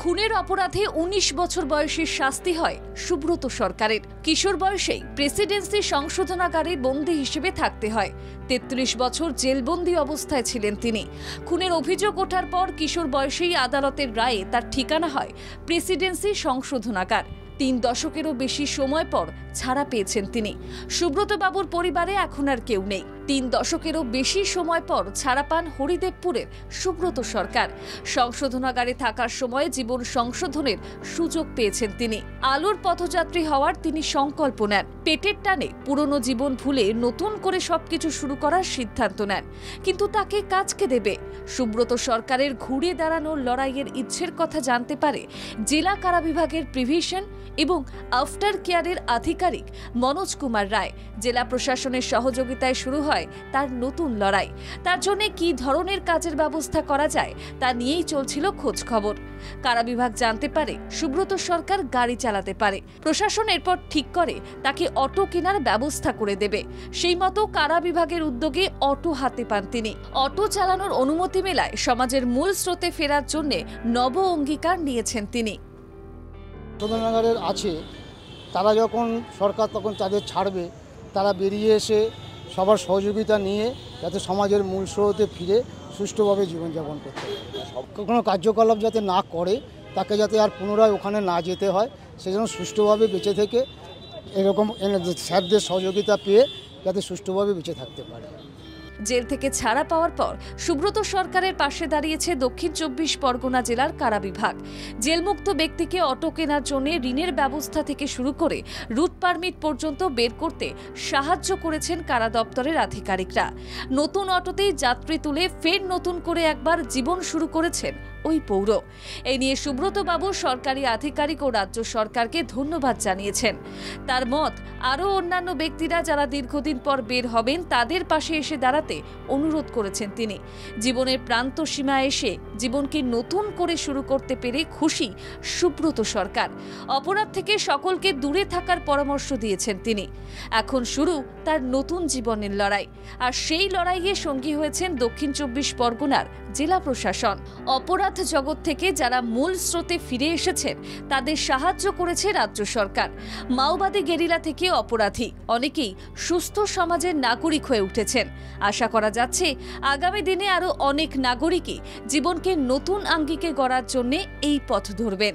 খুনের অপরাধে ১৯ বছর বয়সের শাস্তি হয় সুব্রত সরকারের। কিশোর বয়সেই প্রেসিডেন্সি সংশোধনাগারে বন্দী হিসেবে থাকতে হয়। ৩৩ বছর জেলবন্দি অবস্থায় ছিলেন তিনি। খুনের অভিযোগ ওঠার পর কিশোর বয়সেই আদালতের রায়ে তার ঠিকানা হয় প্রেসিডেন্সি সংশোধনাগার। ৩ দশকেরও বেশি সময় পর ছাড়া পেয়েছেন তিনি। সুব্রত বাবুর পরিবারে এখন আর কেউ নেই। ৩ দশকেরও বেশি সময় পর ছাড়া পান হরিদেবপুরের সুব্রত সরকার। সংশোধনাগারে থাকার সময় জীবন সংশোধনের সুযোগ পেয়েছেন তিনি। আলোর পথযাত্রী হওয়ার তিনি সংকল্প নেন। পেটের টানে পুরনো জীবন ভুলে নতুন করে সবকিছু শুরু করার সিদ্ধান্ত নেন। কিন্তু তাকে কাজকে দেবে? সুব্রত সরকারের ঘুরে দাঁড়ানোর লড়াইয়ের ইচ্ছের কথা জানতে পারে জেলা কারা বিভাগের প্রিভিশন এবং আফটার কেয়ারের আধিকারিক মনোজ কুমার রায়। জেলা প্রশাসনের সহযোগিতায় শুরু হয় তার নতুন লড়াই। তার জন্য কি ধরনের কাজের ব্যবস্থা করা যায় তা নিয়েই চলছিল খোঁজ খবর। কারা বিভাগ জানতে পারে সুব্রত সরকার গাড়ি চালাতে পারে। প্রশাসন এরপর ঠিক করে তাকে অটো কেনার ব্যবস্থা করে দেবে। সেই মতো কারা বিভাগের উদ্যোগে অটো হাতে পান তিনি। অটো চালানোর অনুমতি মেলায় সমাজের মূল স্রোতে ফেরার জন্য নব অঙ্গীকার নিয়েছেন তিনি। সংশোধনাগারের আছে, তারা যখন সরকার তখন তাদের ছাড়বে, তারা বেরিয়ে এসে সবার সহযোগিতা নিয়ে যাতে সমাজের মূল স্রোতে ফিরে সুষ্ঠুভাবে জীবনযাপন করতে পারে। কোনো কার্যকলাপ যাতে না করে, তাকে যাতে আর পুনরায় ওখানে না যেতে হয়, সেজন্য সুষ্ঠুভাবে বেঁচে থেকে এরকম স্যারদের সহযোগিতা পেয়ে যাতে সুষ্ঠুভাবে বেঁচে থাকতে পারে। জেল থেকে ছাড়া পাওয়ার পর সুব্রত সরকারের পাশে দাঁড়িয়েছে দক্ষিণ ২৪ পরগনা জেলার কারা বিভাগ। জেলমুক্ত ব্যক্তিকে অটো কেনার জন্য ঋণের ব্যবস্থা থেকে শুরু করে রুট পারমিট পর্যন্ত বের করতে সাহায্য করেছেন কারা দপ্তরের আধিকারিকরা। নতুন অটোতেই যাত্রী তুলে ফের নতুন করে একবার জীবন শুরু করেছেন ওই পৌর। এই নিয়ে সুব্রত বাবু সরকারি আধিকারিক ও রাজ্য সরকারকে ধন্যবাদ জানিয়েছেন। তার মত, আরও অন্যান্য ব্যক্তিরা যারা দীর্ঘদিন পর বের হবেন তাদের পাশে এসে দাঁড়াতে অনুরোধ করেছেন তিনি। জীবনের প্রান্ত সীমায় এসে জীবনকে নতুন করে শুরু করতে পেরে খুশি সুব্রত সরকার। অপরাধ থেকে সকলকে দূরে থাকার পরামর্শ দিয়েছেন তিনি। এখন শুরু তার নতুন জীবনের লড়াই। আর সেই লড়াইয়ে সঙ্গী হয়েছেন দক্ষিণ ২৪ পরগনার জেলা প্রশাসন। অপরাধ জগৎ থেকে যারা মূল স্রোতে ফিরে এসেছেন তাদের সাহায্য করেছে রাজ্য সরকার। মাওবাদী গেরিলা থেকে অপরাধী অনেকেই সুস্থ সমাজের নাগরিক হয়ে উঠেছেন। আশা করা যাচ্ছে আগামী দিনে আরও অনেক নাগরিকই জীবনকে নতুন আঙ্গিকে গড়ার জন্য এই পথ ধরবেন।